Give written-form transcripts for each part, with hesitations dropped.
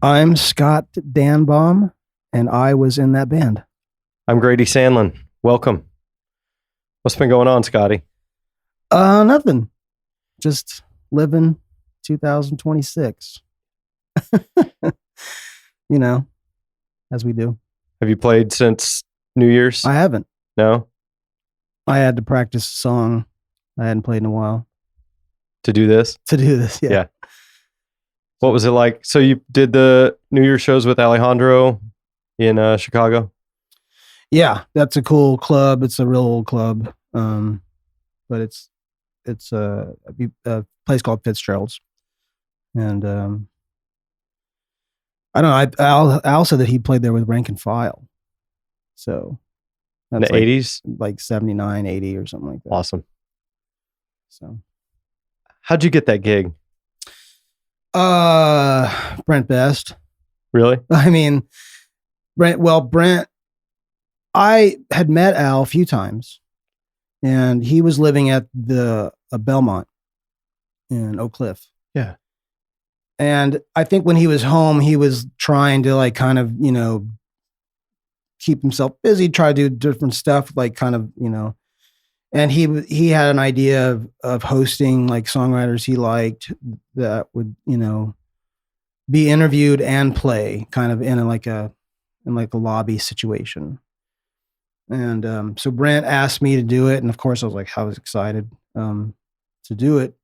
I'm Scott Danbom, and I was in that band. I'm Grady Sandlin. Welcome. What's been going on, Scotty? Nothing. Just living 2026. You know, as we do. Have you played since New Year's? I haven't. No? I had to practice a song I hadn't played in a while. To do this? To do this, yeah. What was it like? So you did the New Year's shows with Alejandro in Chicago? Yeah, that's a cool club. It's a real old club. But it's a place called Fitzgerald's. And I don't know. Al said that he played there with Rank and File. So that's in the 80s? Like 79, 80 or something like that. Awesome. So how'd you get that gig? Brent Best. Really? I mean, Brent, I had met Al a few times, and he was living at the Belmont in Oak Cliff. Yeah. And I think when he was home, he was trying to like kind of, keep himself busy, try to do different stuff, like kind of, and he had an idea of hosting like songwriters he liked that would, be interviewed and play kind of in a lobby situation. And so Brent asked me to do it, and of course I was excited to do it,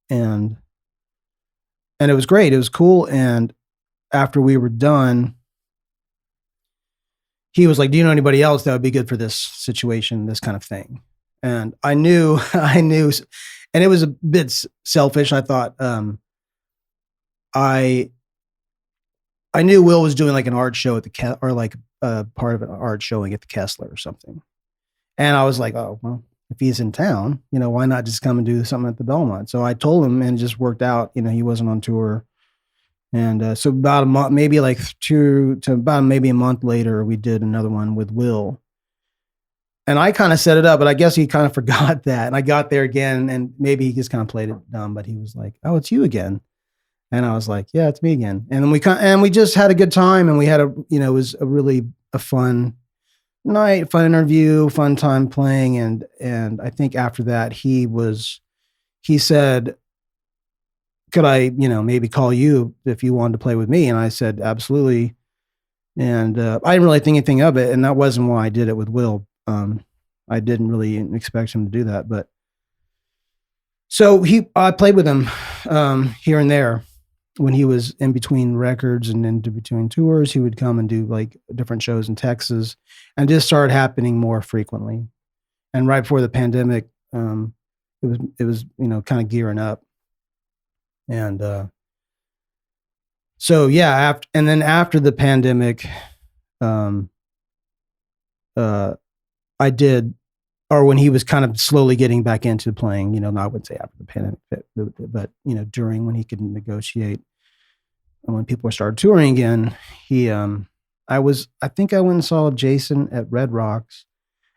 and it was great. It was cool. And after we were done, he was like, "Do you know anybody else that would be good for this situation, this kind of thing?" And I knew, and it was a bit selfish. I thought, I knew Will was doing like an art show at the or like part of an art showing at the Kessler or something. And I was like, oh, well, if he's in town, why not just come and do something at the Belmont? So I told him, and it just worked out. He wasn't on tour. And so about a month, maybe like maybe a month later, we did another one with Will. And I kind of set it up, but I guess he kind of forgot that. And I got there again, and maybe he just kind of played it dumb, but he was like, "Oh, it's you again." And I was like, "Yeah, it's me again." And then we just had a good time, and we had it was a really a fun night, fun interview, fun time playing. And I think after that, he said, "Could I, maybe call you if you wanted to play with me?" And I said, "Absolutely." And I didn't really think anything of it, and that wasn't why I did it with Will. I didn't really expect him to do that, but so I played with him here and there when he was in between records and in between tours. He would come and do like different shows in Texas, and just started happening more frequently. And right before the pandemic, it was kind of gearing up, and so yeah, after the pandemic, I did, or when he was kind of slowly getting back into playing, I wouldn't say after the pandemic, but during when he could negotiate, and when people started touring again, I think I went and saw Jason at Red Rocks,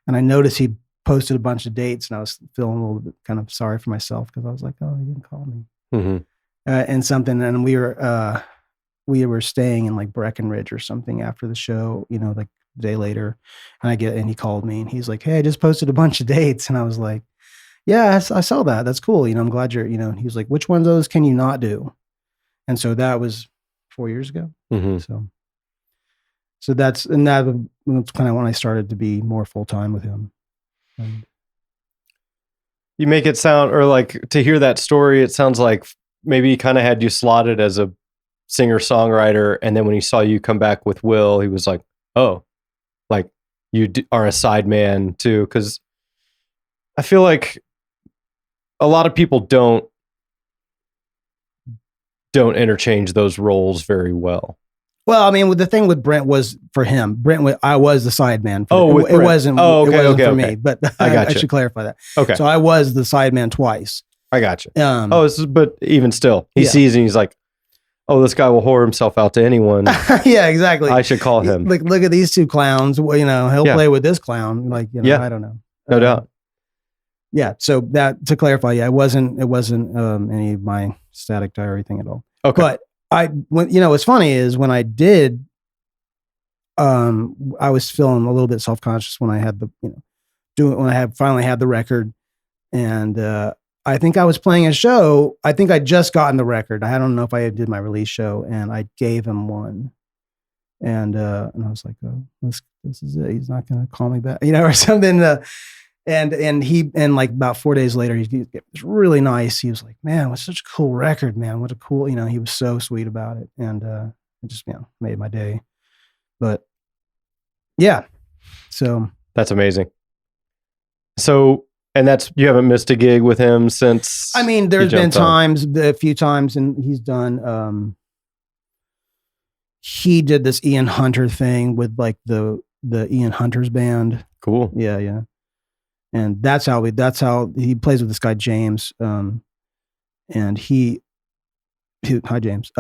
and I noticed he posted a bunch of dates, and I was feeling a little bit kind of sorry for myself, because I was like, oh, he didn't call me. Mm-hmm. And something, and we were staying in like Breckenridge or something after the show, like a day later, and he called me, and he's like, "Hey, I just posted a bunch of dates." And I was like, "Yeah, I saw that. That's cool. I'm glad you're, and he was like, "Which ones of those can you not do?" And so that was 4 years ago. Mm-hmm. So that's kind of when I started to be more full-time with him. And you make it sound, or like to hear that story, it sounds like maybe he kind of had you slotted as a singer-songwriter, and then when he saw you come back with Will, he was like, oh, like you are a sideman too. Because I feel like a lot of people don't interchange those roles very well. Well, I mean, the thing with Brent was for him. I was the sideman. It wasn't. Oh, okay, it wasn't for okay. me. But I got you. I should clarify that. Okay. So I was the sideman twice. I got you. But even still, he sees and he's like, "Oh, this guy will whore himself out to anyone." Yeah, exactly. I should call him. Like, look at these two clowns. Well, he'll play with this clown. Like, yeah. I don't know. No doubt. Yeah. So that, to clarify, yeah, it wasn't any of my static diary thing at all. Okay. But What's funny is when I did, I was feeling a little bit self-conscious when I had finally had the record. And, I think I was playing a show. I think I'd just gotten the record. I don't know if I did my release show, and I gave him one. And I was like, oh, this is it. He's not going to call me back, or something. And like about 4 days later, it was really nice. He was like, man, what's such a cool record, man. What a cool, he was so sweet about it. And it just, made my day. But yeah, so. That's amazing. So, and you haven't missed a gig with him since. I mean, there's been a few times, and he's done, he did this Ian Hunter thing with like the Ian Hunter's band. Cool. Yeah. And that's how he plays with this guy, James. And hi James.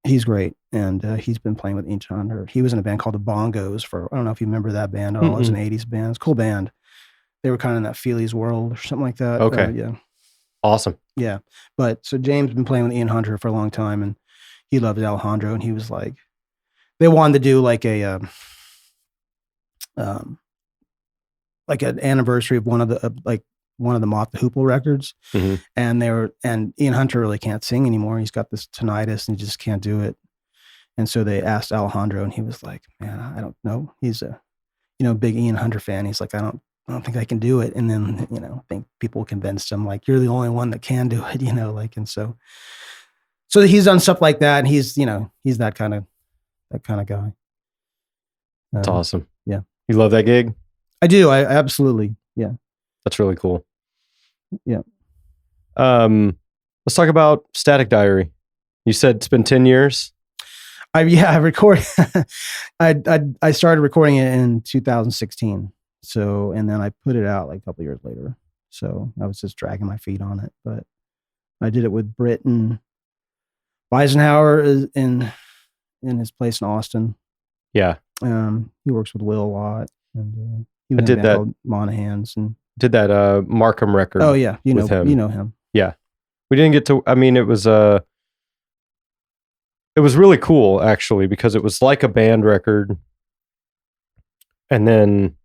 He's great. And he's been playing with Ian Hunter. He was in a band called the Bongos I don't know if you remember that band. It was an 80s band. It's a cool band. They were kind of in that Feelies world or something like that. Okay. Yeah. Awesome. Yeah. But so James has been playing with Ian Hunter for a long time, and he loved Alejandro, and he was like, they wanted to do like like an anniversary of one of the Moth the Hoople records. Mm-hmm. And Ian Hunter really can't sing anymore. He's got this tinnitus and he just can't do it. And so they asked Alejandro, and he was like, man, I don't know. He's a, big Ian Hunter fan. He's like, I don't think I can do it. And then, I think people convinced him, like, you're the only one that can do it, and so he's done stuff like that. And he's that kind of guy. That's awesome. Yeah. You love that gig? I do. I absolutely. Yeah. That's really cool. Yeah. Let's talk about Static Diary. You said it's been 10 years. I recorded. I started recording it in 2016. So, and then I put it out like a couple years later. So I was just dragging my feet on it, but I did it with Britt and Eisenhower is in his place in Austin. Yeah. He works with Will a lot, and he I did that Monahans and did that Markham record. Oh yeah, with him. You know him. Yeah, we didn't get to. I mean, it was really cool actually, because it was like a band record, and then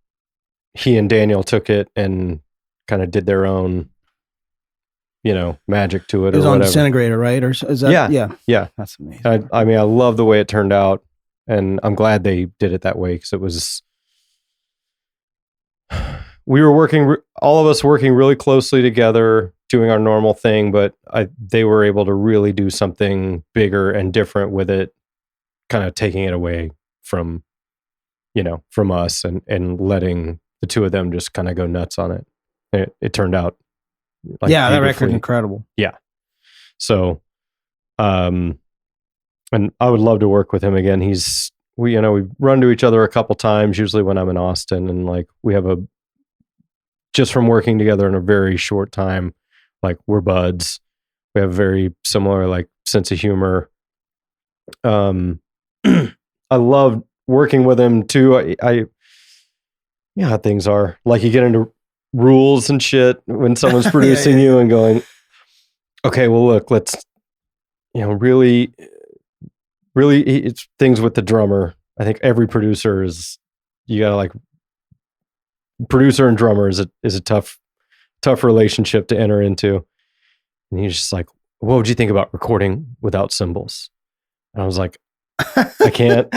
he and Daniel took it and kind of did their own, magic to it. It was or on whatever. Disintegrator, right? Or is that? Yeah. That's amazing. I mean, I love the way it turned out, and I'm glad they did it that way, because it was. We were all of us working really closely together, doing our normal thing, but they were able to really do something bigger and different with it, kind of taking it away from, from us and letting the two of them just kind of go nuts on it. It turned out. Like, that record's incredible. Yeah. So, and I would love to work with him again. We run to each other a couple times, usually when I'm in Austin, and like we have just from working together in a very short time, like we're buds. We have very similar like sense of humor. I love working with him too. How things are. Like you get into rules and shit when someone's producing you and going, okay, well look, let's, really it's things with the drummer. I think every producer you gotta like, producer and drummer is a tough relationship to enter into. And he's just like, what would you think about recording without cymbals? And I was like, I can't.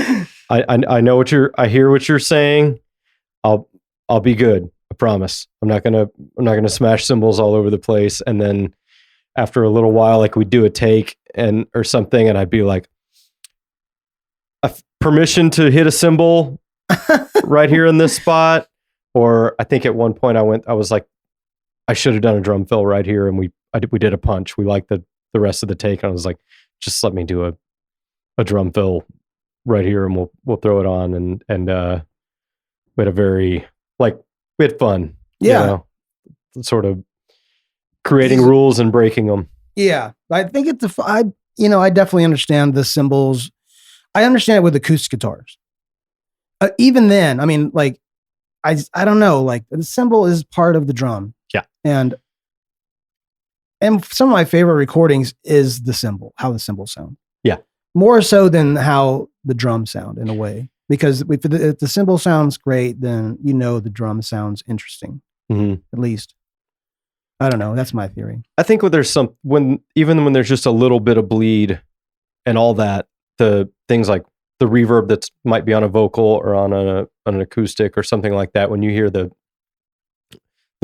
I know I hear what you're saying. I'll be good. I promise. I'm not gonna smash cymbals all over the place. And then after a little while, like we'd do a take or something, and I'd be like, permission to hit a cymbal right here in this spot. Or I think at one point I was like, I should have done a drum fill right here, and we did a punch. We liked the rest of the take, and I was like, just let me do a drum fill right here, and we'll throw it on, and we had fun. Sort of creating rules and breaking them. Yeah, I think I definitely understand the cymbals. I understand it with acoustic guitars. Even then, I mean, like. I don't know, like the cymbal is part of the drum. Yeah. And some of my favorite recordings is the cymbal, how the cymbals sound. Yeah. More so than how the drums sound in a way. Because if the cymbal sounds great, then the drum sounds interesting. Mm-hmm. At least. I don't know. That's my theory. I think even when there's just a little bit of bleed and all that, the things like the reverb that might be on a vocal or on an acoustic or something like that, when you hear the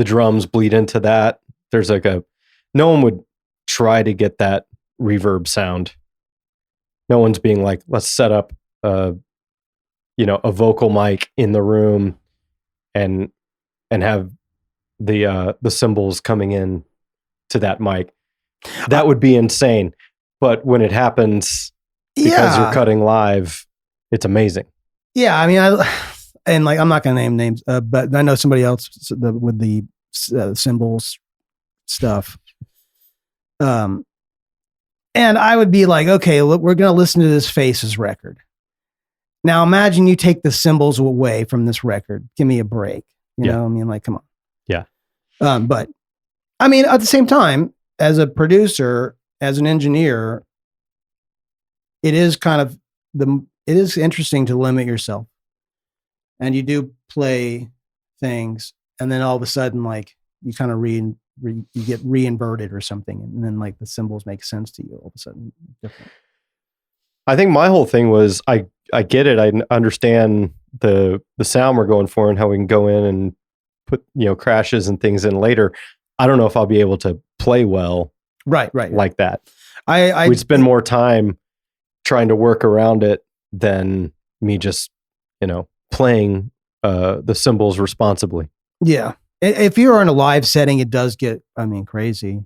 drums bleed into that, there's like no one would try to get that reverb sound. No one's being like, let's set up a vocal mic in the room and have the cymbals coming in to that mic. That would be insane. But when it happens because you're cutting live, it's amazing. Yeah, I mean, I'm not going to name names, but I know somebody else with the cymbals stuff. And I would be like, okay, look, we're going to listen to this Faces record. Now imagine you take the cymbals away from this record. Give me a break. You know, I mean, like, come on. Yeah. But I mean, at the same time, as a producer, as an engineer, it is kind of it is interesting to limit yourself. And you do play things, and then all of a sudden, like, you kind of you get reinverted or something, and then like the cymbals make sense to you all of a sudden. Different. I think my whole thing was I get it. I understand the sound we're going for and how we can go in and put crashes and things in later. I don't know if I'll be able to play well, right, like that. We'd spend more time trying to work around it than me just playing the cymbals responsibly. Yeah, if you're in a live setting, it does get crazy,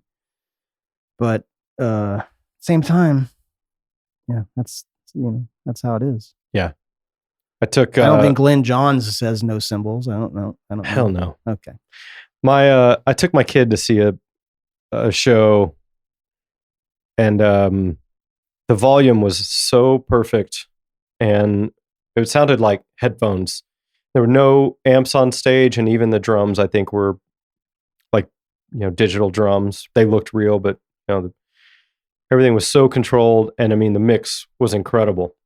but same time, yeah, that's how it is. Yeah. I don't think Glenn Johns says no cymbals. I don't know. Hell no. Okay. I took my kid to see a show, and the volume was so perfect, and it sounded like headphones. There were no amps on stage, and even the drums, I think, were like digital drums. They looked real, but everything was so controlled, and I mean the mix was incredible.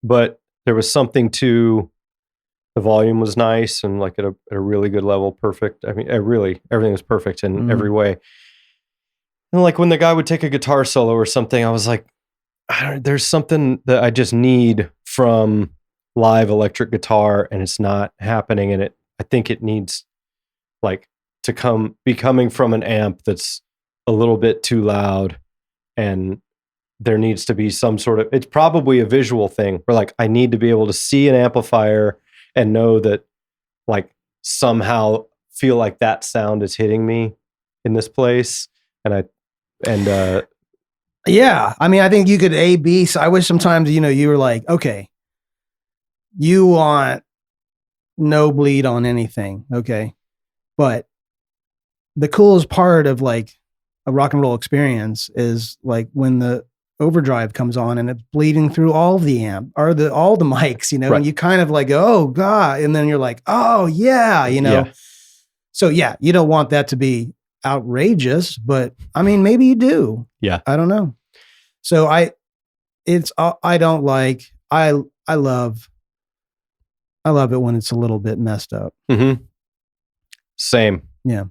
But there was something to the volume was nice and like at a really good level, perfect. I mean, everything was perfect in every way. And like when the guy would take a guitar solo or something, I was like, there's something that I just need from live electric guitar, and it's not happening. And I think it needs like to be coming from an amp that's a little bit too loud, and there needs to be some sort of, it's probably a visual thing where like I need to be able to see an amplifier and know that like somehow feel like that sound is hitting me in this place. Yeah, I mean, I think you could A/B. So I wish sometimes, you were like, okay, you want no bleed on anything. Okay. But the coolest part of like a rock and roll experience is like when the overdrive comes on and it's bleeding through all the amp or all the mics, right. And you kind of like, oh God. And then you're like, oh yeah, Yeah. So yeah, you don't want that to be outrageous, but I mean, maybe you do. Yeah. I don't know. So I love it when it's a little bit messed up. Mm-hmm. Same. Yeah.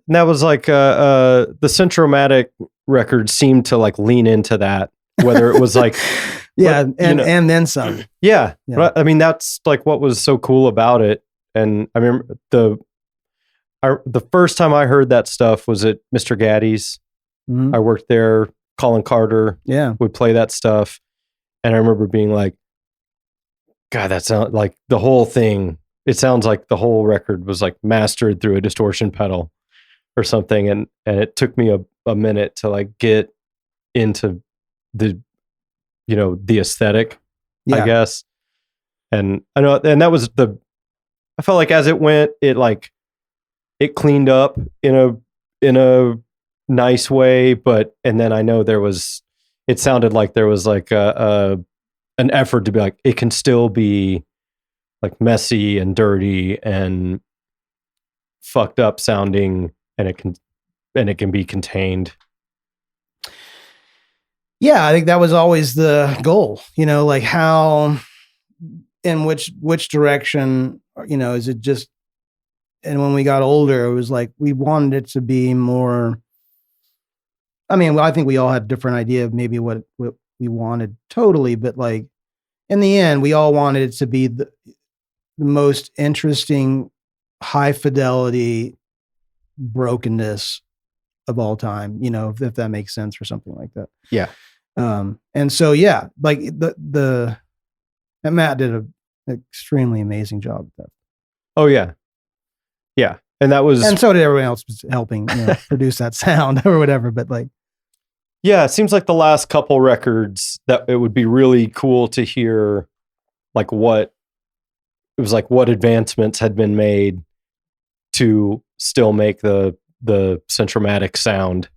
And that was like the Centro-matic record seemed to like lean into that, whether it was like yeah, and then some. Yeah. But I mean, that's like what was so cool about it. And I remember the first time I heard that stuff was at Mr. Gaddy's. Mm-hmm. I worked there. Colin Carter would play that stuff. And I remember being like, God, that sounds like the whole thing. It sounds like the whole record was like mastered through a distortion pedal or something. And it took me a minute to like get into the aesthetic, I guess. And I know, and that was I felt like as it went, it cleaned up in a nice way, and then I know it sounded like there was like an effort to be like, it can still be like messy and dirty and fucked up sounding, and it can be contained. Yeah, I think that was always the goal, like how, in which direction, is it just, and when we got older, it was like, we wanted it to be more, I mean, I think we all had a different idea of maybe what we wanted totally, but like in the end, we all wanted it to be the most interesting, high fidelity brokenness of all time, if that makes sense or something like that. Yeah. And so, yeah, like and Matt did an extremely amazing job with that. Oh yeah. Yeah. And that was, and so did everyone else was helping, produce that sound or whatever. But like, yeah, it seems like the last couple records that it would be really cool to hear, like what advancements had been made to still make the Centro-matic sound.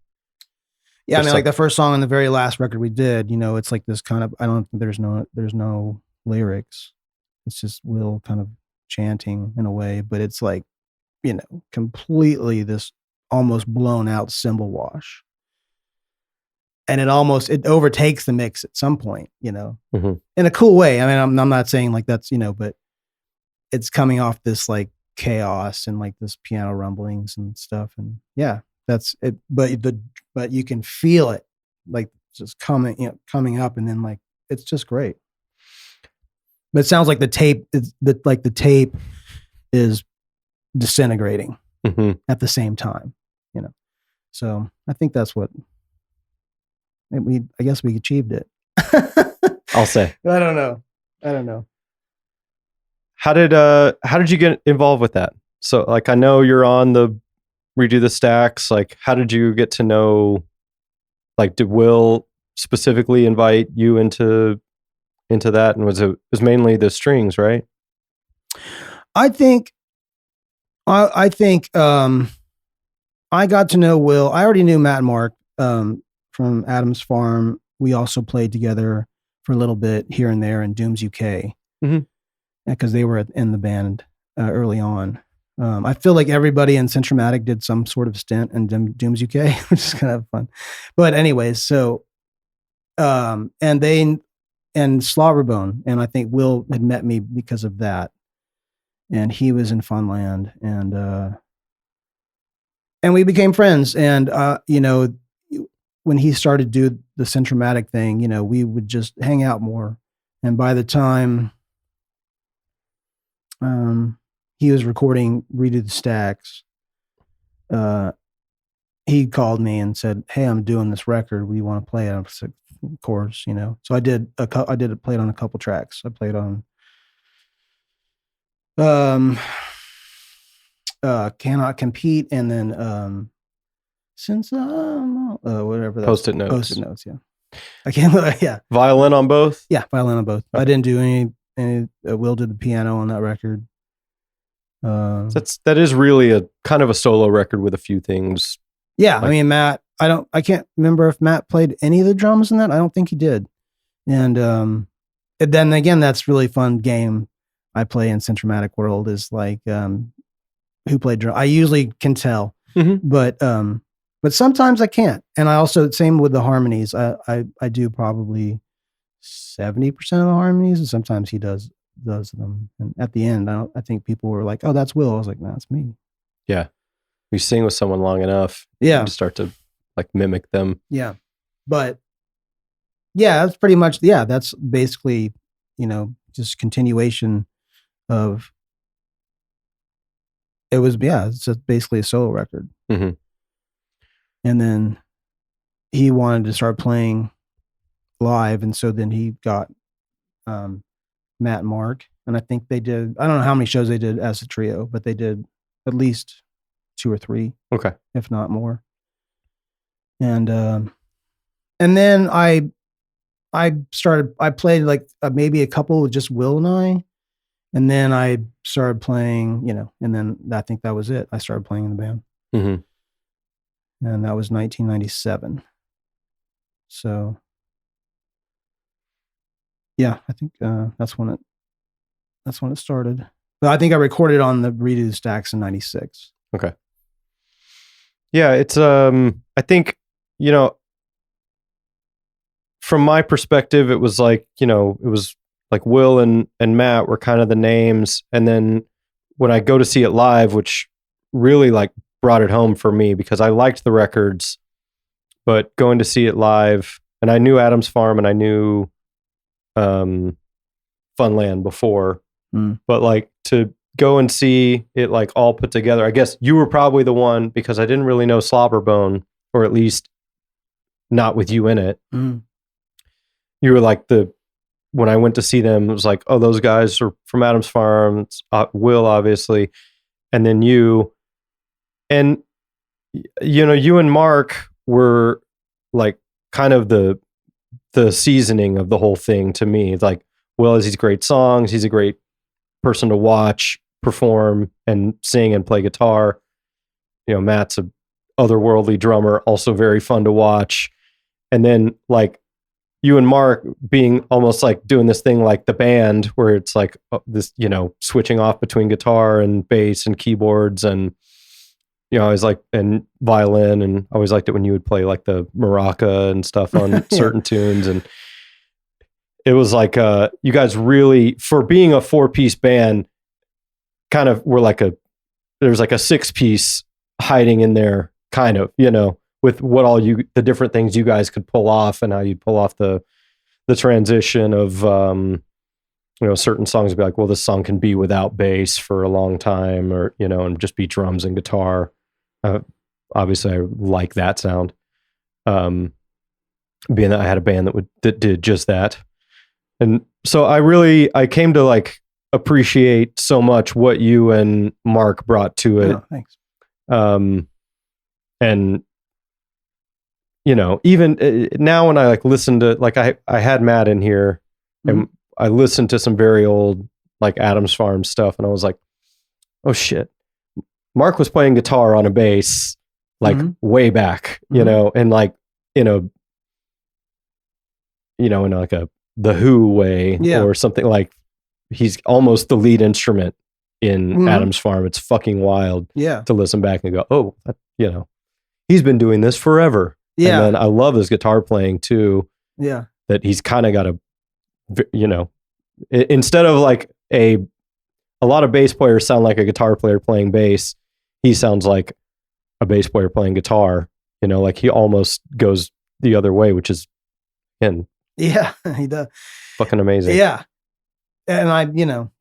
Yeah, I mean, like the first song on the very last record we did, it's like this kind of, I don't think there's no lyrics. It's just Will kind of chanting in a way, but it's like, completely this almost blown out cymbal wash. And it overtakes the mix at some point, mm-hmm. in a cool way. I mean, I'm not saying like that's, but it's coming off this like chaos and like this piano rumblings and stuff. And yeah, that's it. But you can feel it like just coming up, and then like, it's just great. But it sounds like the tape is disintegrating mm-hmm. at the same time, so I think that's what I guess we achieved it. I'll say. I don't know. How did you get involved with that? So like, I know you're on the Redo the Stacks. Like, how did you get to know, like, did Will specifically invite you into that? And it was mainly the strings, right? I think I got to know Will. I already knew Matt and Mark from Adam's Farm. We also played together for a little bit here and there in Dooms UK, because they were in the band early on. I feel like everybody in Centro-matic did some sort of stint in Dooms UK, which is kind of fun. But anyways, so and Slobberbone, and I think Will had met me because of that. And he was in Funland, and we became friends. And when he started to do the Centro-matic thing, we would just hang out more. And by the time he was recording Redo the Stacks, he called me and said, "Hey, I'm doing this record. We want to play it." I said, "Of course, So I played on a couple tracks. I played on Cannot Compete, and then since whatever that Post-it notes. Post-it notes, yeah. I can't. Yeah. Violin on both. Yeah, violin on both. Okay. I didn't do any. Will did the piano on that record. That is really a kind of a solo record with a few things. Yeah, I mean, Matt. I can't remember if Matt played any of the drums in that. I don't think he did. And then again, that's really fun game I play in Centro-matic world is like who played drum. I usually can tell, but sometimes I can't. And I also, same with the harmonies. I do probably 70% of the harmonies, and sometimes he does them. And at the end, I think people were like, "Oh, that's Will." I was like, "No, that's me." Yeah, you sing with someone long enough, you start to like mimic them. Yeah, but yeah, that's pretty much that's basically just continuation of. It was it's just basically a solo record. Mm-hmm. And then he wanted to start playing live. And so then he got Matt and Mark. And I think they did, I don't know how many shows they did as a trio, but they did at least 2 or 3. Okay. If not more. And then I played like maybe a couple with just Will and I. And then I started playing, and then I think that was it. I started playing in the band. Mm-hmm. And that was 1997. So, yeah, I think that's when it started. But I think I recorded on the Redo the Stacks in 96. Okay. Yeah, it's I think, from my perspective, it was like, it was like Will and Matt were kind of the names. And then when I go to see it live, which really like brought it home for me because I liked the records, but going to see it live, and I knew Adam's Farm and I knew Funland before, but like to go and see it like all put together, I guess you were probably the one because I didn't really know Slobberbone, or at least not with you in it. You were like when I went to see them, it was like, oh, those guys are from Adam's Farm. It's Will, obviously. And then you, and you and Mark were like kind of the seasoning of the whole thing to me. It's like, Will has these great songs. He's a great person to watch perform and sing and play guitar. Matt's a otherworldly drummer, also very fun to watch. And then like you and Mark being almost like doing this thing like the band where it's like this, switching off between guitar and bass and keyboards and, I always like, and violin, and I always liked it when you would play like the maraca and stuff on certain tunes. And it was like, you guys really, for being a 4-piece band, kind of were like there's like a 6-piece hiding in there, kind of, with what all the different things you guys could pull off and how you'd pull off the transition of, certain songs would be like, well, this song can be without bass for a long time, or, and just be drums and guitar. Obviously I like that sound. Being that I had a band that did just that. And so I came to like appreciate so much what you and Mark brought to it. Oh, thanks. And even now when I like listen to, like I had Matt in here and I listened to some very old like Adam's Farm stuff, and I was like, oh shit, Mark was playing guitar on a bass like way back, and like in like the Who way, or something. Like he's almost the lead instrument in Adam's Farm. It's fucking wild to listen back and go, oh, he's been doing this forever. Yeah. And then I love his guitar playing too. Yeah. That he's kind of got instead of like a lot of bass players sound like a guitar player playing bass, he sounds like a bass player playing guitar, like he almost goes the other way, which is, and yeah, he does. Fucking amazing. Yeah. And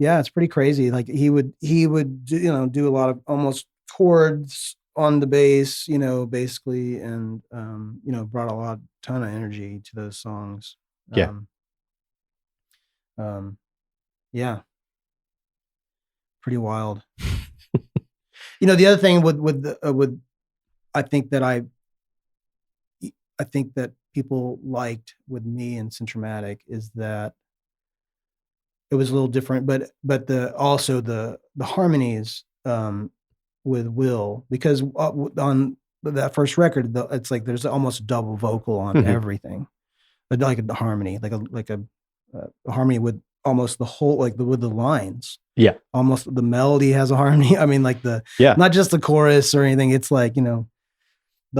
it's pretty crazy. Like he would do, do a lot of almost chords on the bass, basically, and brought a ton of energy to those songs. Yeah. Yeah. Pretty wild. The other thing with I think that people liked with me and Centro-matic is that it was a little different, but the harmonies with Will, because on that first record, it's like there's almost a double vocal on everything, but like a harmony, like a harmony with almost the whole, like with the lines. Yeah, almost the melody has a harmony. I mean, like not just the chorus or anything. It's like the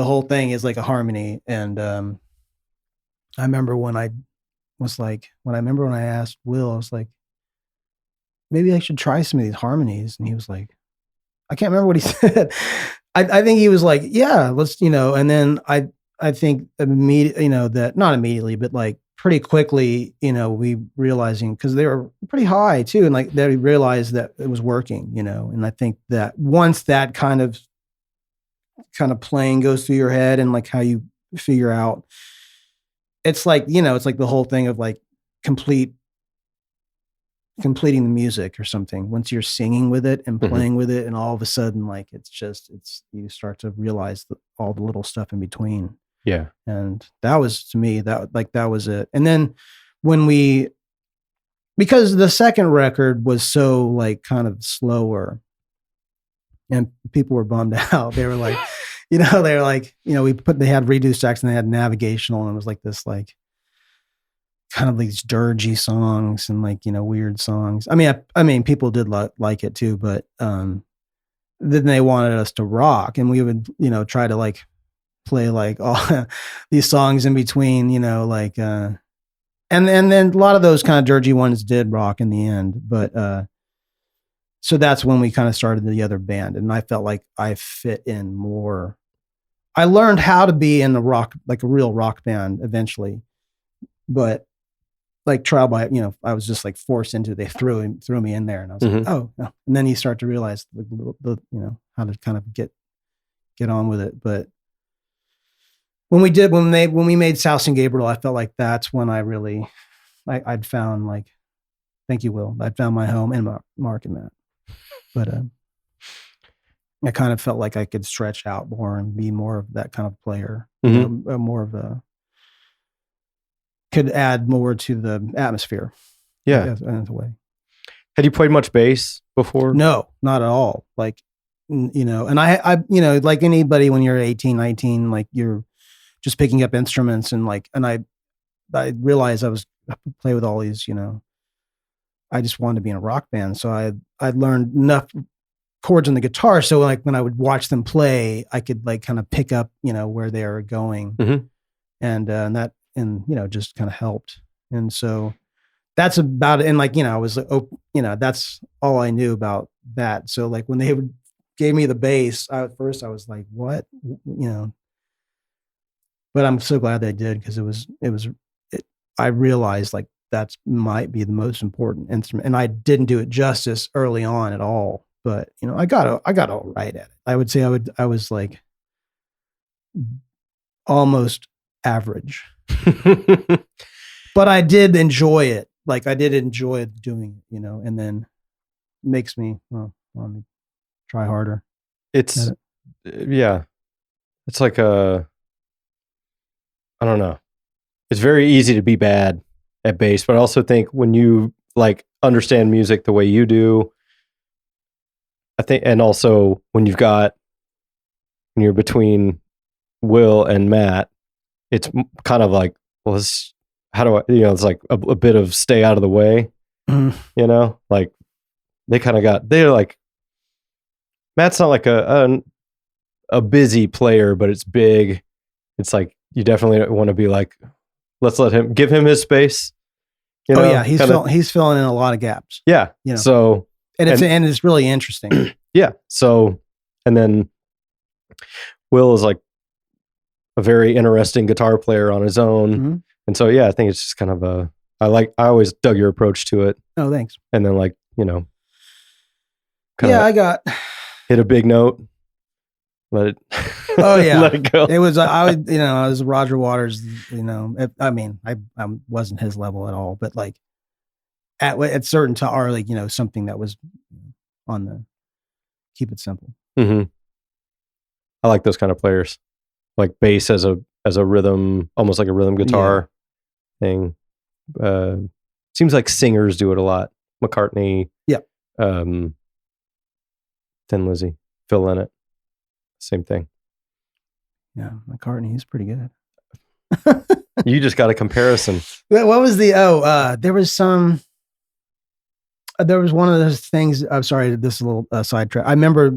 whole thing is like a harmony. And I remember when I asked Will, I was like, maybe I should try some of these harmonies, and he was like, I can't remember what he said. I think he was like, yeah, let's, and then I think immediately, that not immediately, but like pretty quickly, we realizing, because they were pretty high too, and like they realized that it was working, and I think that once that kind of playing goes through your head and like how you figure out, it's like, it's like the whole thing of like completing the music or something. Once you're singing with it and playing with it, and all of a sudden, like you start to realize all the little stuff in between. Yeah. And that was, to me, that was it. And then because the second record was so like kind of slower, and people were bummed out. They were like, they had reduced Jackson, they had Navigational, and it was like this, like kind of these dirgy songs and like, weird songs. I mean, people did like it too, but then they wanted us to rock, and we would, try to like play like all these songs in between, like, and then a lot of those kind of dirgy ones did rock in the end. But, so that's when we kind of started the other band, and I felt like I fit in more. I learned how to be in the rock, like a real rock band eventually, but like Trial by, I was just like forced into, they threw me in there, and I was like, oh, no. And then you start to realize the how to kind of get on with it. But when we made South St. Gabriel, I felt like that's when I really, I'd found like, thank you, Will. I'd found my home, and Mark and Matt. But I kind of felt like I could stretch out more and be more of that kind of player, more of a, could add more to the atmosphere. Yeah. In a way. Had you played much bass before? No, not at all. Like, and I like anybody, when you're 18, 19, like you're just picking up instruments, and I realized I play with all these, I just wanted to be in a rock band. So I learned enough chords on the guitar. So like when I would watch them play, I could like kind of pick up, where they are going, and that, just kind of helped. And so that's about it. And like, I was like, that's all I knew about that. So like when they gave me the bass, at first I was like, what, but I'm so glad they did, because I realized like that's might be the most important instrument, and I didn't do it justice early on at all. But I got all right at it. I would say I was like almost average, but I did enjoy it. Like I did enjoy doing it, and then makes me want to try harder. It's it's like I don't know. It's very easy to be bad at bass, but I also think when you like understand music the way you do, I think, and also when you're between Will and Matt, it's kind of like, well, how do I, it's like a bit of stay out of the way, like they're like, Matt's not like a busy player, but it's big. It's like, you definitely want to be like, let's give him his space. He's filling in a lot of gaps. Yeah. So, and it's really interesting. Yeah. So, and then Will is like a very interesting guitar player on his own. And so, yeah, I think it's just kind of I always dug your approach to it. Oh, thanks. And then like, I got hit a big note. Let it. Oh yeah, let it go. It was I was Roger Waters. I mean, I wasn't his level at all, but like at certain time, or like something that was on the keep it simple. I like those kind of players, like bass as a rhythm, almost like a rhythm guitar thing. Seems like singers do it a lot. McCartney, Thin Lizzy, Phil Lynott, same thing. Yeah, McCartney, he's pretty good. You just got a comparison. What was there was one of those things. I'm sorry, this is a little sidetrack. I remember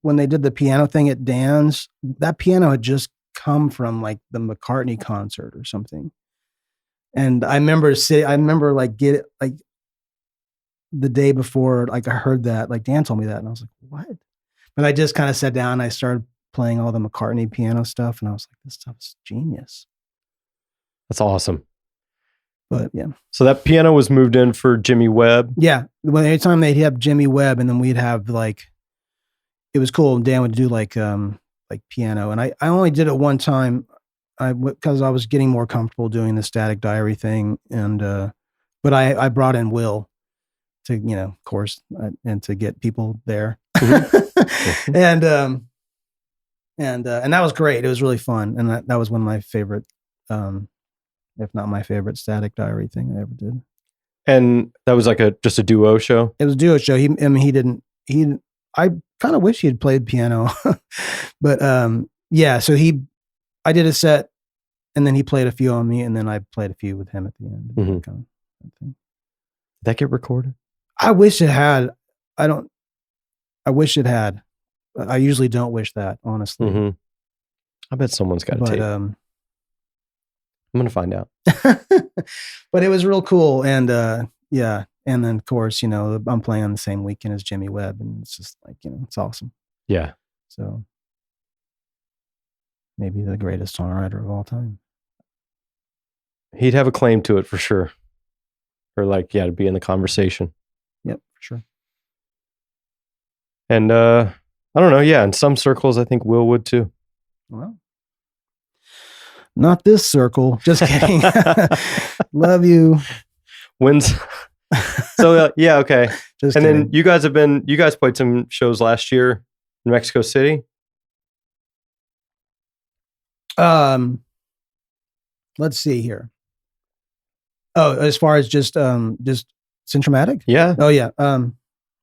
when they did the piano thing at Dan's, that piano had just come from like the McCartney concert or something. And I remember like the day before, like I heard that, like Dan told me that, and I was like, what? But I just kind of sat down and I started playing all the McCartney piano stuff, and I was like, this stuff is genius. That's awesome. But yeah. So that piano was moved in for Jimmy Webb? Yeah. Anytime they'd have Jimmy Webb, and then we'd have like, it was cool. Dan would do like piano. And I only did it one time because I was getting more comfortable doing the Static Diary thing. And, but I brought in Will to, of course, and to get people there. And that was great. It was really fun. And that was one of my favorite, if not my favorite Static Diary thing I ever did. And that was like just a duo show? It was a duo show. I kind of wish he had played piano, but yeah. So I did a set, and then he played a few on me, and then I played a few with him at the end. Kind of thing. Did that get recorded? I wish it had. I wish it had. I usually don't wish that, honestly. I bet someone's got a but tape. I'm gonna find out. but it was real cool, and yeah, and then of course, you know, I'm playing on the same weekend as Jimmy Webb, and it's just like, you know, it's awesome. Yeah. So maybe the greatest songwriter of all time. He'd have a claim to it for sure. Or like, yeah, to be in the conversation. Yep, for sure. And I don't know, yeah, in some circles I think Will would too. Well, not this circle. Just kidding. Love you. When's so yeah, okay. Just and kidding. then you guys played some shows last year in Mexico City. Let's see here. Oh, as far as just Centro-matic? Yeah. Oh yeah.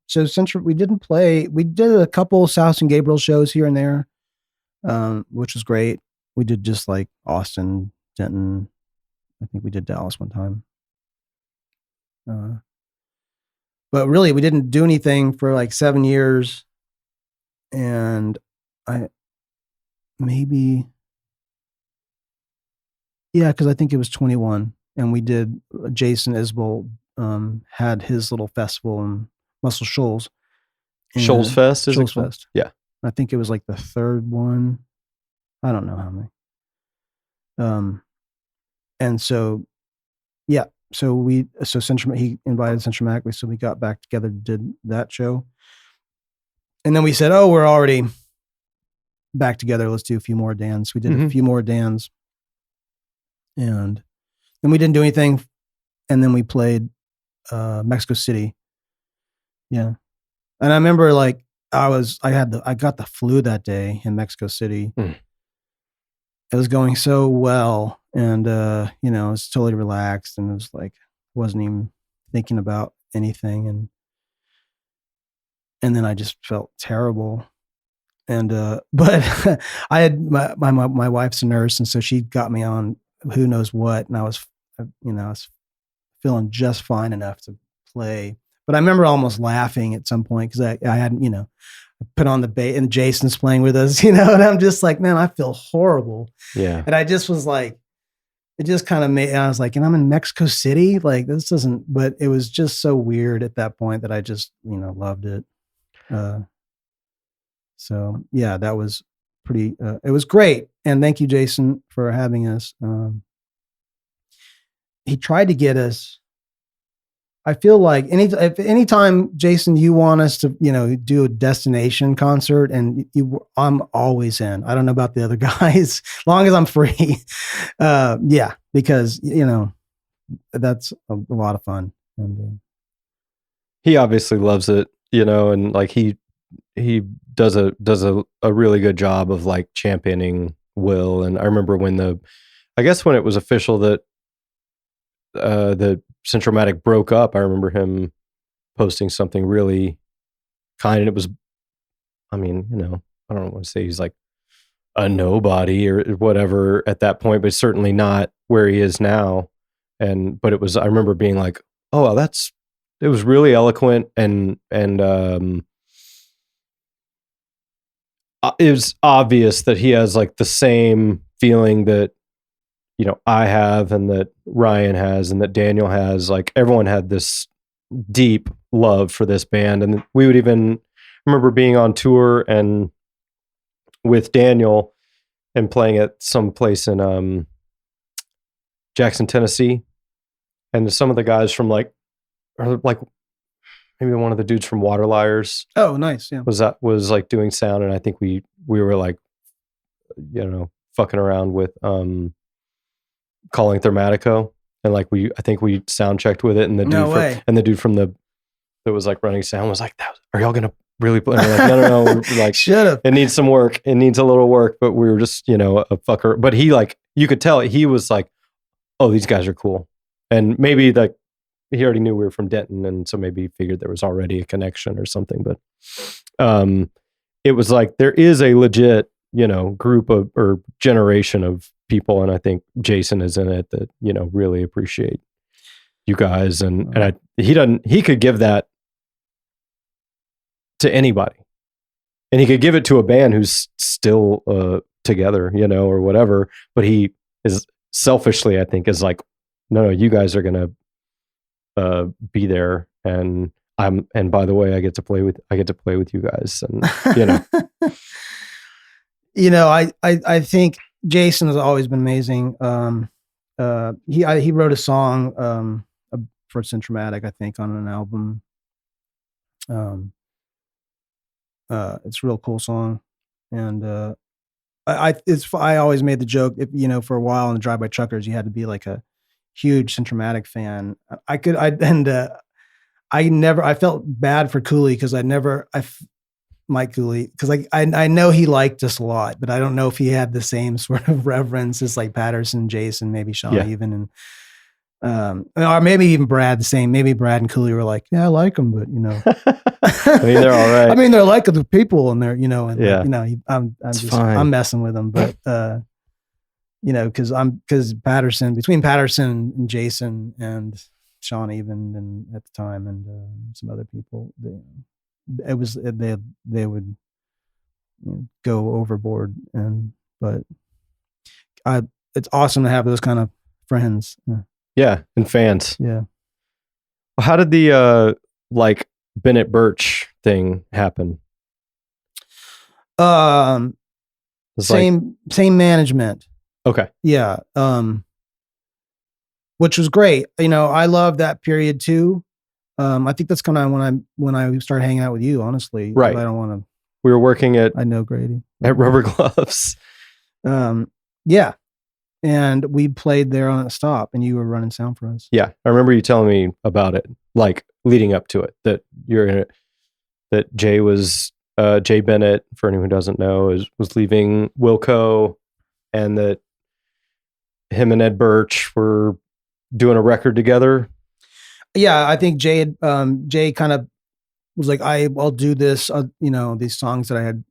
So we didn't play. We did a couple South and Gabriel shows here and there, which was great. We did just like Austin, Denton. I think we did Dallas one time. But really, we didn't do anything for like 7 years, and because I think it was 21. And we did, Jason Isbell had his little festival in Muscle Shoals. Shoals Fest, is Shoals it called? Fest. Yeah. I think it was like the third one. I don't know how many. And so, yeah. So he invited Centro-matic. So we got back together, did that show. And then we said, oh, we're already back together. Let's do a few more Dans. We did a few more Dans. And then we didn't do anything. And then we played Mexico City. Yeah. And I remember like I got the flu that day in Mexico City. It was going so well. And you know, it was totally relaxed, and it was like wasn't even thinking about anything. And then I just felt terrible. And but I had my wife's a nurse, and so she got me on who knows what, and I was feeling just fine enough to play. But I remember almost laughing at some point because I hadn't, you know, put on the bass, and Jason's playing with us, you know, and I'm just like, man, I feel horrible. Yeah. And I just was like, it just kind of made, I was like, and I'm in Mexico City, like this doesn't, but it was just so weird at that point that I just, you know, loved it. So yeah, that was pretty, it was great. And thank you, Jason, for having us. He tried to get us, I feel like anytime, Jason, you want us to, you know, do a destination concert, and I'm always in. I don't know about the other guys, as long as I'm free. Yeah, because, you know, that's a lot of fun. And he obviously loves it, you know, and like he does a really good job of like championing Will. And I remember when when it was official that the Centro-matic broke up, I remember him posting something really kind, and it was, I mean, you know, I don't want to say he's like a nobody or whatever at that point, but certainly not where he is now. But it was, I remember being like, oh, well, it was really eloquent, and it was obvious that he has like the same feeling that, you know, I have, and that Ryan has, and that Daniel has. Like everyone had this deep love for this band. And we would even remember being on tour and with Daniel and playing at some place in Jackson, Tennessee. And some of the guys from maybe one of the dudes from Waterliers. Oh, nice. Yeah. Was like doing sound. And I think we were like, you know, fucking around with, calling Thermatico, and like I think we sound checked with it, and the dude and the dude from that was like running sound was like, are y'all gonna really play? And we're like, no, we're like, shut up. It needs some work. It needs a little work, but we were just, you know, a fucker. But he, like, you could tell he was like, oh, these guys are cool. And maybe like he already knew we were from Denton, and so maybe he figured there was already a connection or something. But it was like there is a legit, you know, group of or generation of people, and I think Jason is in it, that, you know, really appreciate you guys, and he could give that to anybody, and he could give it to a band who's still together, or whatever. But he is selfishly, I think, is like, no, you guys are gonna be there, and by the way, I get to play with you guys, and I think Jason has always been amazing. He wrote a song for Centro-matic, I think, on an album. It's a real cool song, and I always made the joke, if, for a while in the Drive By Truckers, you had to be like a huge Centro-matic fan. I felt bad for Cooley because Mike Cooley, because I know he liked us a lot, but I don't know if he had the same sort of reverence as like Patterson, Jason, maybe Sean even, and or maybe even Brad the same. Maybe Brad and Cooley were like, yeah, I like them, but I mean, they're all right. I mean, they're likable people, and they're I'm messing with them, but because between Patterson and Jason and Sean even, and at the time, and some other people, they would go overboard, but it's awesome to have those kind of friends. Yeah, and fans. Yeah. How did the like Bennett Birch thing happen? Same management. Okay. Yeah. Which was great. I love that period too. I think that's kind of when I started hanging out with you, honestly. Right. I don't want to. We were working at. I know Grady at Rubber Gloves. Yeah, and we played there on a stop, and you were running sound for us. Yeah, I remember you telling me about it, like leading up to it, that that Jay was Jay Bennett, for anyone who doesn't know, was leaving Wilco, and that him and Ed Birch were doing a record together. Yeah, I think Jay kind of was like, I'll do this, these songs that I had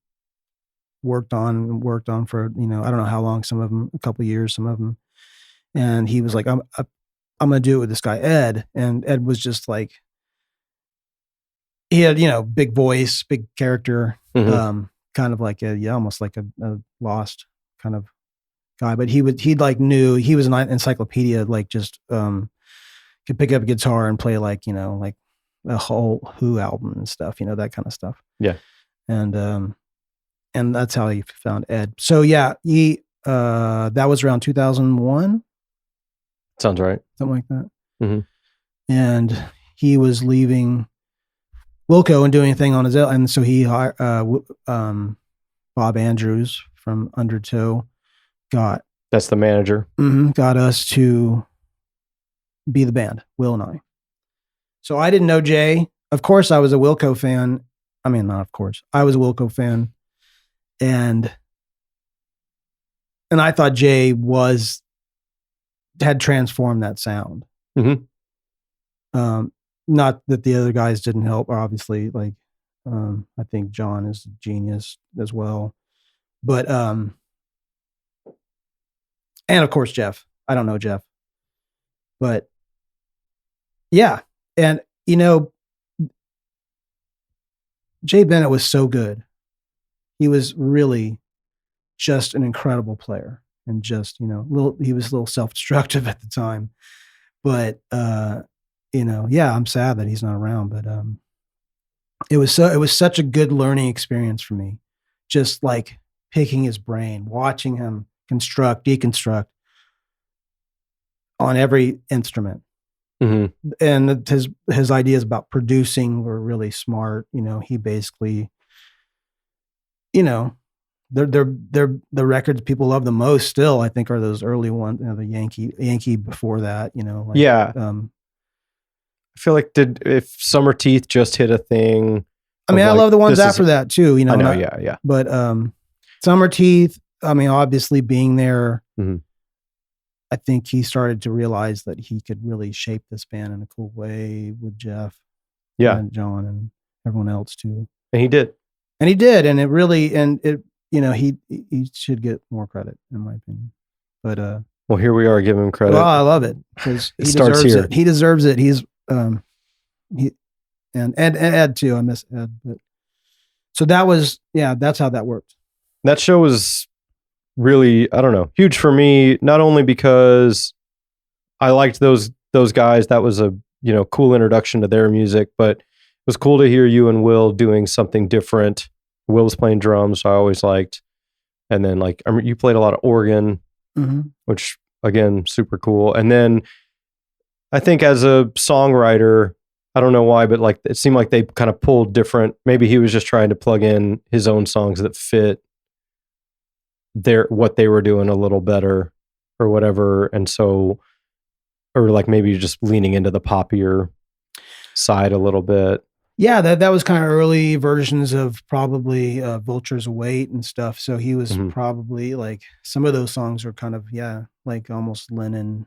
worked on for, I don't know how long, some of them, a couple of years, some of them. And he was like, I'm going to do it with this guy, Ed. And Ed was just like, he had, big voice, big character, kind of like almost like a Lost kind of guy. But he knew he was an encyclopedia, like just, could pick up a guitar and play like a whole Who album and stuff, that kind of stuff. Yeah. And that's how he found Ed. So yeah, that was around 2001. Sounds right. Something like that. Mm-hmm. And he was leaving Wilco and doing a thing on his own. And so he hired Bob Andrews from Undertow. That's the manager. Got us to be the band, Will and I. So I didn't know Jay. Of course, I was a Wilco fan. I mean, not of course. I was a Wilco fan. And I thought Jay had transformed that sound. Mm-hmm. Not that the other guys didn't help, obviously. Like, I think John is a genius as well. But, and of course, Jeff. I don't know Jeff. But, yeah. And, Jay Bennett was so good. He was really just an incredible player, and just, he was a little self-destructive at the time, but, yeah, I'm sad that he's not around, but, it was such a good learning experience for me. Just like picking his brain, watching him deconstruct on every instrument. Mm-hmm. And his ideas about producing were really smart. He basically, they're the records people love the most still, I think, are those early ones, the Yankee before that, yeah. I feel like if Summer Teeth just hit a thing. I mean, I love the ones after that too, I know, yeah. But Summer Teeth, I mean, obviously being there, mm-hmm. I think he started to realize that he could really shape this band in a cool way with Jeff, and John, and everyone else too. And he did. And it really, he should get more credit, in my opinion. But well, here we are giving him credit. Well, I love it because he starts deserves here. it. He deserves it. He's and Ed too. I miss Ed, but so that's how that worked. That show was really, I don't know, huge for me, not only because I liked those guys, that was a, cool introduction to their music, but it was cool to hear you and Will doing something different. Will was playing drums, so I always liked. And then you played a lot of organ, which again, super cool. And then I think as a songwriter, I don't know why, but it seemed like they kind of pulled different. Maybe he was just trying to plug in his own songs that fit what they were doing a little better or whatever. And so, or maybe just leaning into the poppier side a little bit. Yeah, that was kind of early versions of probably Vultures Await and stuff. So he was probably some of those songs are kind of, almost Lennon,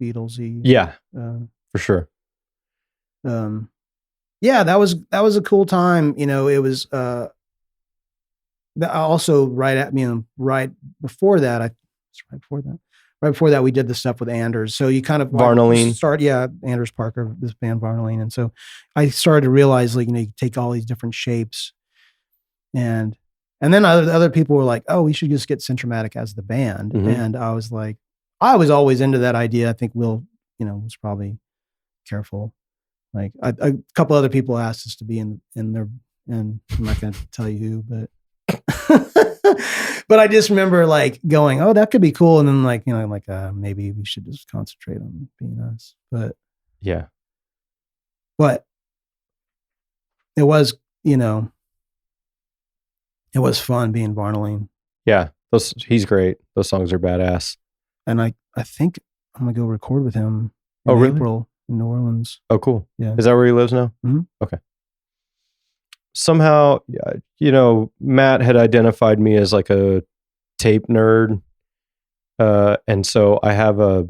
Beatlesy. Yeah, for sure. Yeah, that was a cool time. It was also right before that, we did the stuff with Anders. So you kind of Varnaline. Anders Parker, this band Varnaline. And so I started to realize you take all these different shapes, and then other people were like, oh, we should just get Centro-matic as the band. And I was like, I was always into that idea. I think Will, was probably careful. A couple other people asked us to be in their, and I'm not going to tell you who, but but I just remember going, oh, that could be cool. And then maybe we should just concentrate on being us. But yeah, but it was, it was fun being Varnaline. Yeah, he's great. Those songs are badass. And I think I'm going to go record with him in April in New Orleans. Oh, cool. Yeah. Is that where he lives now? Mm-hmm. Okay. Somehow, Matt had identified me as a tape nerd. And so I have a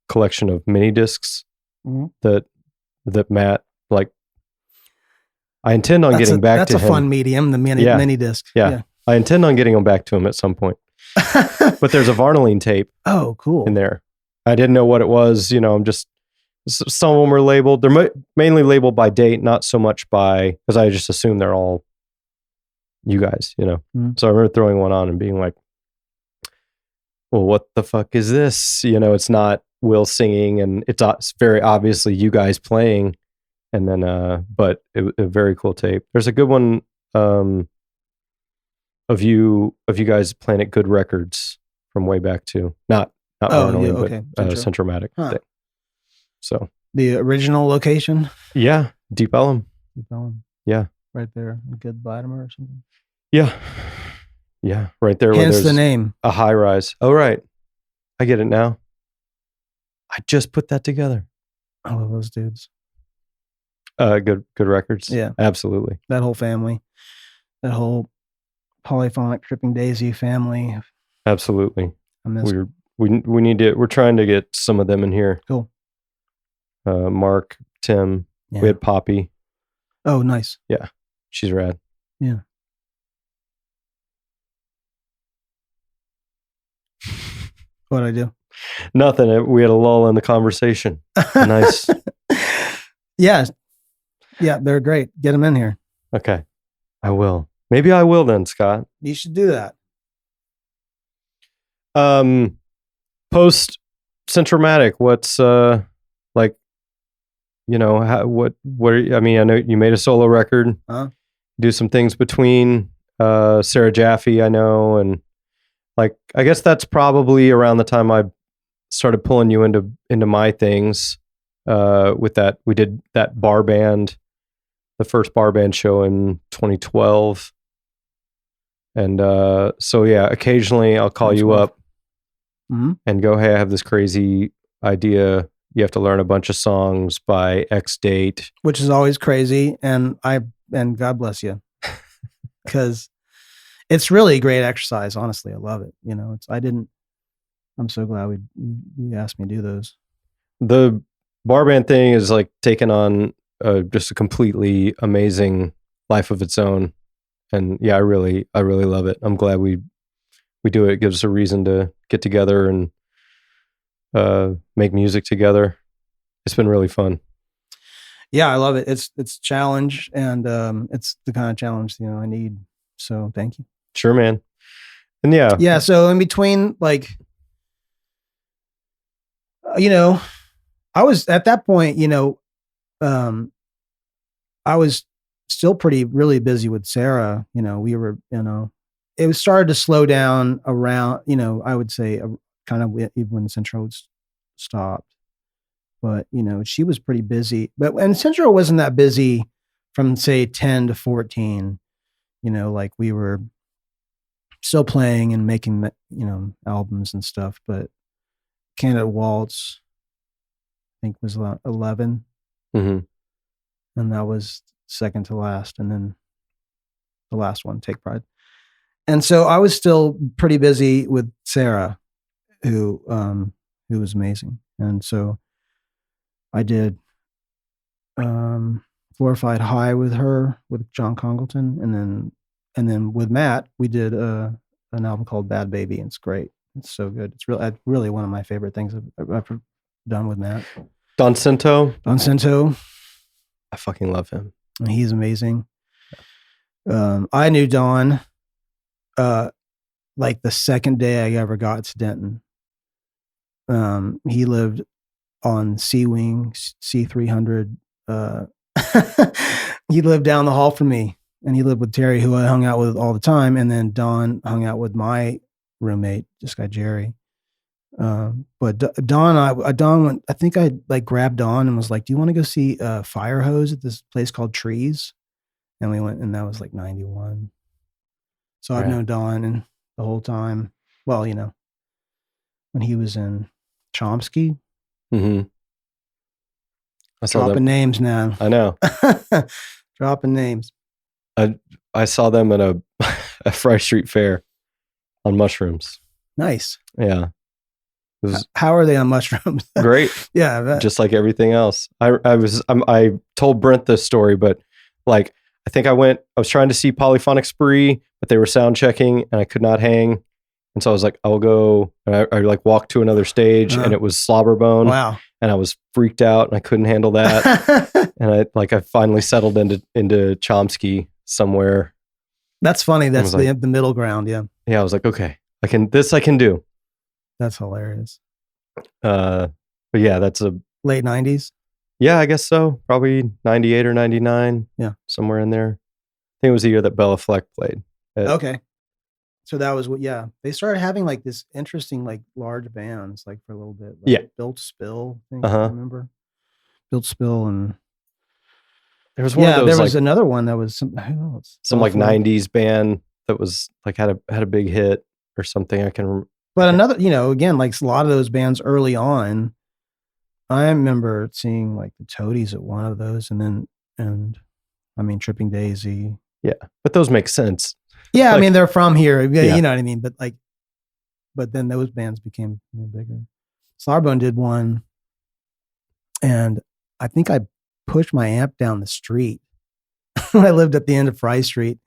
collection of mini discs that Matt, I intend on getting back to him. That's a fun medium, the mini disc. Yeah. I intend on getting them back to him at some point. But there's a Varnaline tape. Oh, cool. In there. I didn't know what it was. I'm just, some of them are labeled. They're mainly labeled by date, not so much because I just assume they're all you guys, So I remember throwing one on and being like, well, what the fuck is this? It's not Will singing, and it's very obviously you guys playing. And then, but a very cool tape. There's a good one of you guys playing at Good Records from way back too. Not Varnaline, but Centro-matic thing. So the original location? Yeah, Deep Ellum. Yeah, right there, Good Vladimir or something. Yeah, right there. Hence the name. A high rise. Oh, right. I get it now. I just put that together. I love those dudes. Good Records. Yeah, absolutely. That whole family, that whole Polyphonic Tripping Daisy family. Absolutely. I miss. We need to. We're trying to get some of them in here. Cool. Mark, Tim. Yeah. We had Poppy. Oh, nice. Yeah, she's rad. Yeah. What'd I do? Nothing. We had a lull in the conversation. Nice. Yeah, they're great. Get them in here. Okay, I will. Maybe I will then, Scott. You should do that. Post Centro-matic, what's what are you, I mean, I know you made a solo record. Do some things between Sarah Jaffe, I know, and I guess that's probably around the time I started pulling you into my things. With that, we did that bar band, the first bar band show in 2012. And so yeah, occasionally I'll call you up and go, hey, I have this crazy idea. You have to learn a bunch of songs by X date. Which is always crazy. And God bless you. Because it's really a great exercise. Honestly, I love it. I'm so glad you asked me to do those. The bar band thing is taking on just a completely amazing life of its own. And yeah, I really love it. I'm glad we do it. It gives us a reason to get together and make music together. It's been really fun. Yeah, I love it. It's a challenge, and it's the kind of challenge I need. So thank you. Sure, man. And Yeah. So in between, like, I was at that point, I was still really busy with Sarah. We were, it was started to slow down around, I would say kind of even when Centro stopped. But, she was pretty busy. And Centro wasn't that busy from, say, 10 to 14. Like we were still playing and making, albums and stuff. But Canada Waltz, I think, was 11. Mm-hmm. And that was second to last. And then the last one, Take Pride. And so I was still pretty busy with Sarah, who was amazing. And so I did Glorified High with her, with John Congleton, and then with Matt we did an album called Bad Baby, and it's great. It's so good. It's really one of my favorite things I've ever done with Matt. Don Cento. I fucking love him. He's amazing. I knew Don like the second day I ever got to Denton. He lived on C-Wing, C300. He lived down the hall from me, and he lived with Terry, who I hung out with all the time. And then Don hung out with my roommate, this guy, Jerry. But Don went, I think I like grabbed Don and was like, do you want to go see Fire Hose at this place called Trees? And we went, and that was like 91. So I've known Don and the whole time. Well, when he was in Chomsky. Mm-hmm. I saw Dropping them. names now. I know. Dropping names. I saw them at a Fry Street Fair on mushrooms. Nice. Yeah. How are they on mushrooms? Great. Yeah. Just like everything else. I told Brent this story, but like, I think I was trying to see Polyphonic Spree, but they were sound checking and I could not hang. And so I was like, I'll go. And I like walked to another stage and it was Slobberbone. Wow. And I was freaked out and I couldn't handle that. And I finally settled into Chomsky somewhere. That's funny. That's the middle ground. Yeah. Yeah. I was like, okay, I can do. That's hilarious. But yeah, that's a late 90s. Yeah, I guess so. Probably 98 or 99. Yeah. Somewhere in there. I think it was the year that Bella Fleck played. Okay. So that was they started having like this interesting, like large bands, like for a little bit. Like Built Spill. I think I remember. Built Spill, and there was one of those, there was another one that was some like 90s band that was like had a big hit or something. I can remember. But another, again, like a lot of those bands early on, I remember seeing like the Toadies at one of those, and I mean, Tripping Daisy. Yeah, but those make sense. Yeah, like, I mean, they're from here. You know what I mean? But then those bands became bigger. Slarbone did one, and I think I pushed my amp down the street when I lived at the end of Fry Street.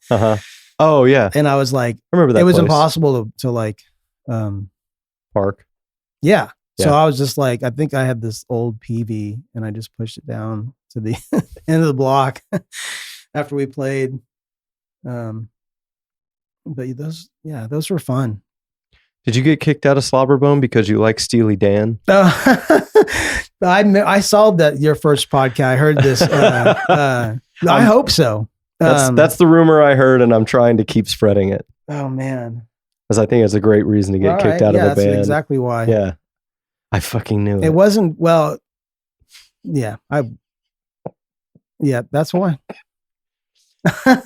Oh yeah, and I was like, I remember that. It was impossible to like park. Yeah. So I was just like, I think I had this old PV, and I just pushed it down to the end of the block after we played. But those were fun. Did you get kicked out of Slobberbone because you like Steely Dan? I saw that your first podcast. I heard this. I hope so. That's the rumor I heard, and I'm trying to keep spreading it. Oh man. Because I think it's a great reason to get kicked out of a band. That's exactly why. Yeah. I fucking knew it. It wasn't, well, yeah. That's why.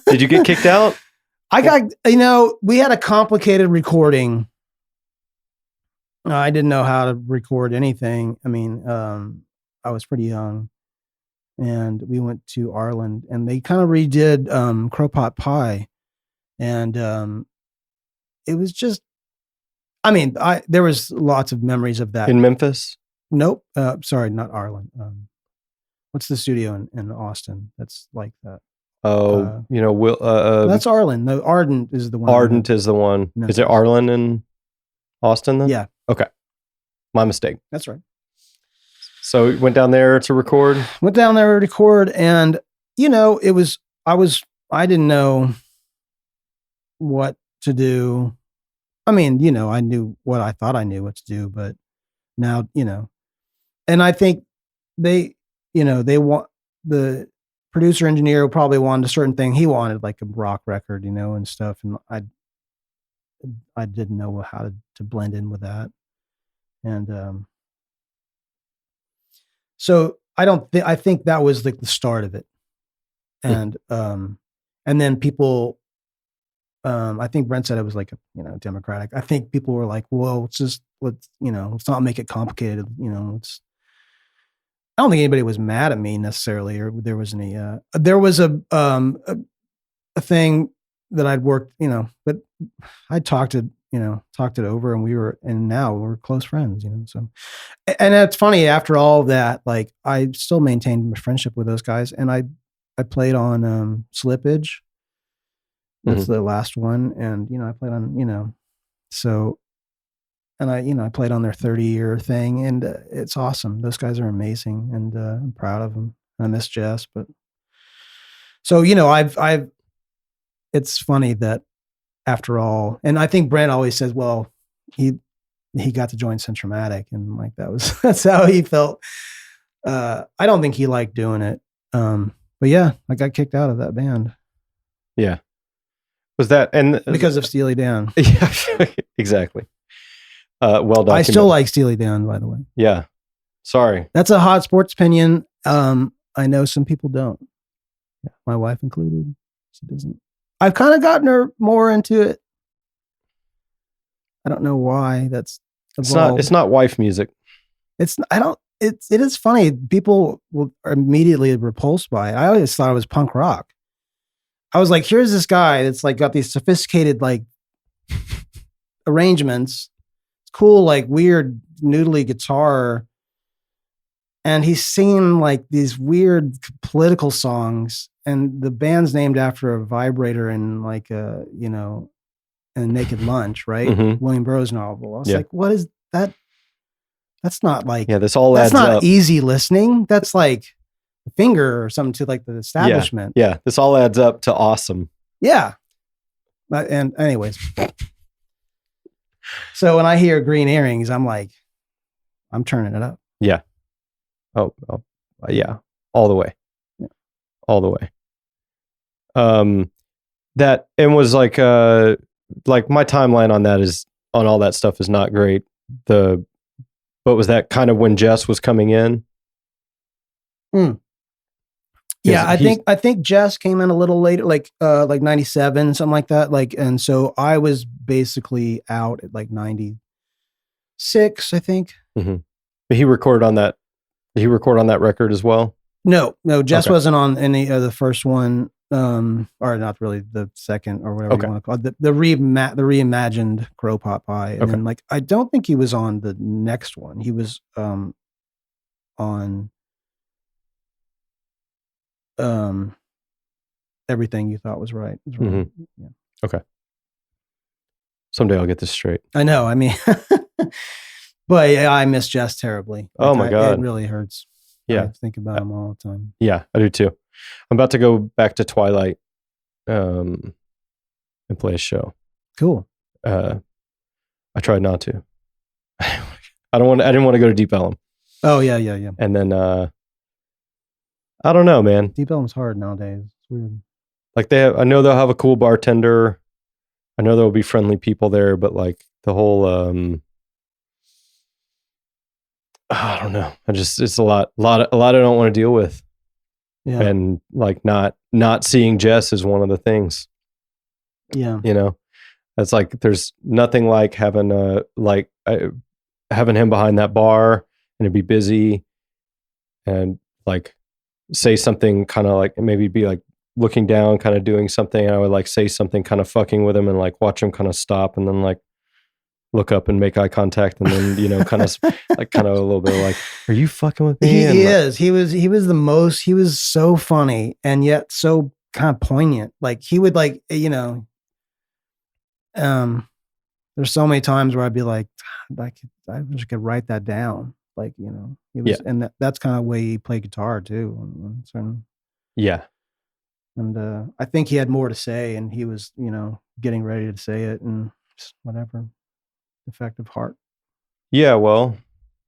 Did you get kicked out? I got, we had a complicated recording. I didn't know how to record anything. I mean, I was pretty young, and we went to Ireland, and they kind of redid Crowpot Pie. And it was just, I mean, there was lots of memories of that. In Memphis? Nope. Sorry, not Ireland. What's the studio in Austin that's like that? Oh, that's Arlen. No, Ardent is the one. Ardent is the one. Memphis. Is it Arlen in Austin then? Yeah. Okay. My mistake. That's right. So we went down there to record? Went down there to record, and, I didn't know what to do. I mean, you know, I knew what I thought I knew what to do, but now, you know, and I think they, you know, they want the producer engineer probably wanted a certain thing. He wanted like a rock record, you know, and stuff. And I didn't know how to blend in with that. And, so I think that was like the start of it. And then people, I think Brent said it was like, you know, democratic. I think people were like, well, let's not make it complicated. You know, I don't think anybody was mad at me necessarily, or there was a thing that I'd worked, you know, but I talked it over, and now we're close friends, you know. So, and it's funny, after all of that, like I still maintained my friendship with those guys, and I played on Slippage. That's the last one, and you know, I played on, you know, so, and I played on their 30-year thing, and it's awesome. Those guys are amazing, and I'm proud of them. I miss Jess, but so, you know, it's funny that after all, and I think Brent always says, well, he got to join Centro-matic, and like that's how he felt. I don't think he liked doing it, but yeah, I got kicked out of that band. Yeah. Was that because of Steely Dan? Yeah, exactly. Well documented. I still like Steely Dan, by the way. Yeah. Sorry. That's a hot sports opinion. I know some people don't. Yeah, my wife included. She doesn't. I've kind of gotten her more into it. I don't know why. It's not wife music. It is funny. People are immediately repulsed by it. I always thought it was punk rock. I was like, here's this guy that's like got these sophisticated like arrangements. It's cool, like weird noodly guitar. And he's singing like these weird political songs. And the band's named after a vibrator and like a, you know, and Naked Lunch, right? Mm-hmm. William Burroughs novel. I was like, what is that? That's not like, this all adds up. That's not easy listening. That's like a finger or something to like the establishment. Yeah. This all adds up to awesome. Yeah. And anyways. So when I hear Green Earrings, I'm like, I'm turning it up. Yeah. Oh yeah. All the way. Yeah. All the way. That, and was like my timeline on that is, on all that stuff is not great. But was that kind of when Jess was coming in? Yeah, I think Jess came in a little later, like 97, something like that. Like, and so I was basically out at like 96, I think. Mm-hmm. But he recorded on that. Did he record on that record as well? No, Jess wasn't on any of the first one, or not really the second, or whatever you want to call it. The reimagined Grow Pot Pie, and then like I don't think he was on the next one. He was on Everything You Thought Was Right. Mm-hmm. Yeah. Okay. Someday I'll get this straight. I know. I mean, but yeah, I miss Jess terribly. Like, oh my God. It really hurts. Yeah. I think about him all the time. Yeah, I do too. I'm about to go back to Twilight and play a show. Cool. I tried not to. I didn't want to go to Deep Ellum. Oh yeah. And then I don't know, man. Deep Ellum's hard nowadays. It's weird. Like I know they'll have a cool bartender. I know there will be friendly people there, but like the whole I don't know. It's a lot I don't want to deal with. Yeah. And like not seeing Jess is one of the things. Yeah. You know, it's like there's nothing like having having him behind that bar and it'd be busy and like say something kind of like, maybe be like looking down, kind of doing something. And I would like say something kind of fucking with him and like watch him kind of stop and then like look up and make eye contact. And then, you know, kind of like kind of a little bit like, are you fucking with me? He was so funny and yet so kind of poignant. Like he would like, you know, there's so many times where I'd be like, I wish I could write that down. Like, you know, he was, and that's kind of the way he played guitar too. Yeah. And I think he had more to say, and he was, getting ready to say it, and just whatever, defective heart. Yeah, well,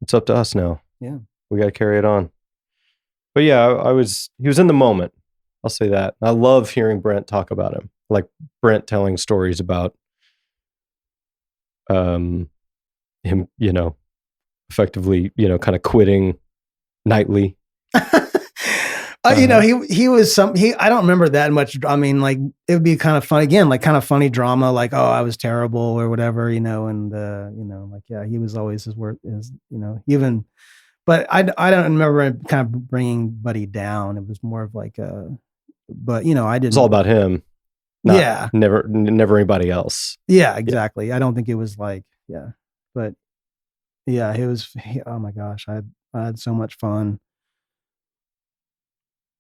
it's up to us now. Yeah. We got to carry it on. But yeah, he was in the moment. I'll say that. I love hearing Brent talk about him. Like Brent telling stories about him, effectively, kind of quitting nightly. He was I don't remember that much. I mean, like, it would be kind of fun again, like kind of funny drama, like, oh, I was terrible or whatever, and like, yeah, he was always his word is, even, but I don't remember kind of bringing Buddy down. It was more of like but I didn't. It's all about him. Never anybody else. Yeah, exactly. I don't think it was like, yeah, but yeah, oh my gosh, I had so much fun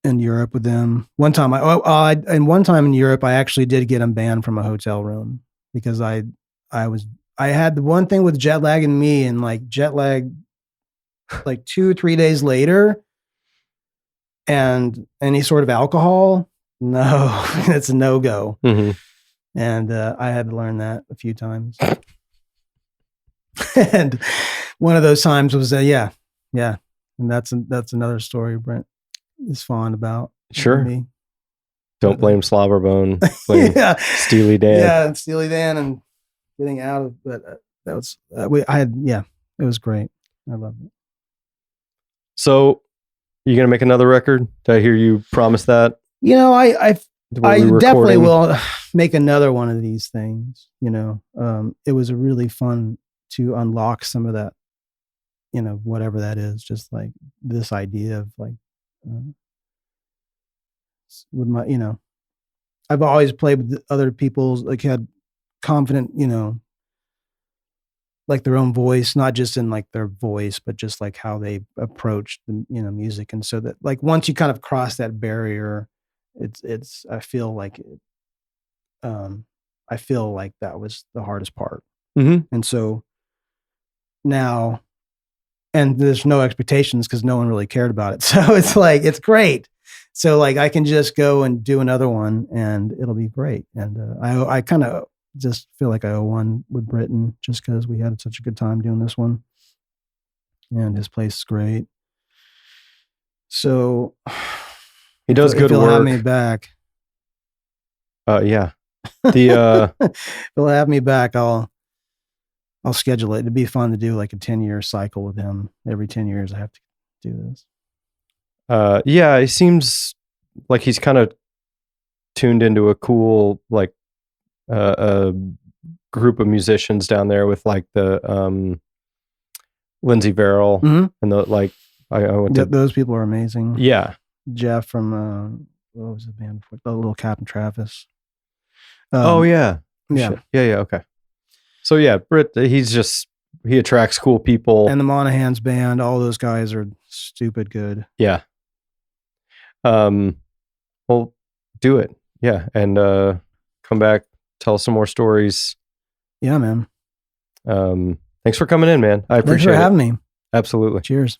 in Europe with them. One time one time in Europe, I actually did get him banned from a hotel room because I had the one thing with jet lag in me, and like jet lag, like 2 or 3 days later, and any sort of alcohol, no, it's a no-go. Mm-hmm. And I had to learn that a few times. And one of those times was yeah. And that's another story Brent is fond about. Sure. Me. Don't blame Slobberbone. Blame Steely Dan. Yeah, Steely Dan, and getting out of. But that was it was great. I loved it. So, you gonna make another record? Did I hear you promise that? I definitely will make another one of these things. It was really fun to unlock some of that. Whatever that is, just like this idea of like, with my, I've always played with other people's, like, had confident, like their own voice, not just in like their voice, but just like how they approach the, music. And so that, like, once you kind of cross that barrier, I feel like that was the hardest part. Mm-hmm. And so now, and there's no expectations because no one really cared about it. So it's like, it's great. So like, I can just go and do another one and it'll be great. And I kind of just feel like I owe one with Britain just because we had such a good time doing this one. And his place is great. So he does good work. He'll have me back. Yeah. If he'll have me back, I'll schedule it. It'd be fun to do like a 10-year cycle with him. Every 10 years I have to do this. Yeah, it seems like he's kind of tuned into a cool, like, group of musicians down there with like the Lindsey Verrill, mm-hmm. and the, like, I went to, those people are amazing. Yeah. Jeff from what was the band before? The Little Captain Travis. Oh yeah. Yeah. Yeah. Okay. So yeah, Britt, he attracts cool people. And the Monaghan's band, all those guys are stupid good. Yeah. Well, do it. Yeah. And come back, tell us some more stories. Yeah, man. Thanks for coming in, man. I appreciate it. Thanks for having me. Absolutely. Cheers.